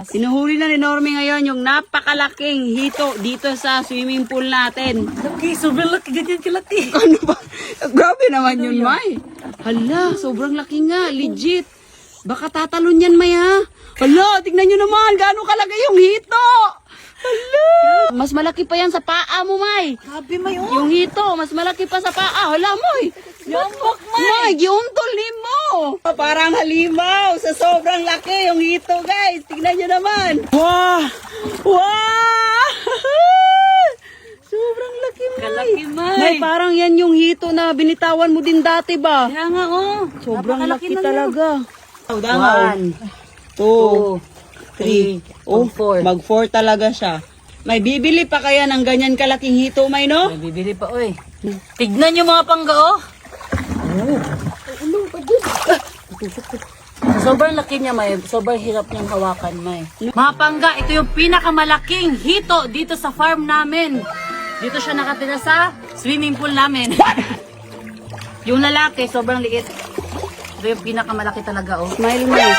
Sinuhuli na ni Normie ngayon yung napakalaking hito dito sa swimming pool natin. Laki, sobrang laki. Ganyan kalaki. Ano ba? Grabe naman yun, May. Hala, sobrang laki nga. Legit. Baka tatalon yan, May, ha? Hala, tignan nyo naman. Gaano kalaki yung hito. Hala. Mas malaki pa yan sa paa mo, May. Grabe, May, oh. Yung hito, mas malaki pa sa paa. Hala, May. Yambak, May. May, giuntol ni mo. Parang halimaw. Sa sobrang laki yung hito, guys. Tignan nyo naman. Wow! Wow! Sobrang laki, May. Kalaki, May. May, parang yan yung hito na binitawan mo din dati ba? Kaya nga, oh. Sobrang Napakalaki laki na talaga. 1, 2, 3, 3. Oh, 4. mag-4 talaga siya. May bibili pa kaya ng ganyan kalaking hito, May, no? May bibili pa, oy. Tignan nyo mga pangga, oh. Sobrang laki niya, May. Sobrang hirap niyang hawakan, May. Mga pangga, ito yung pinakamalaking hito dito sa farm namin. Dito siya nakatira sa swimming pool namin. Yung lalaki, sobrang liit. Ito yung pinakamalaki talaga, oh. Smile, May.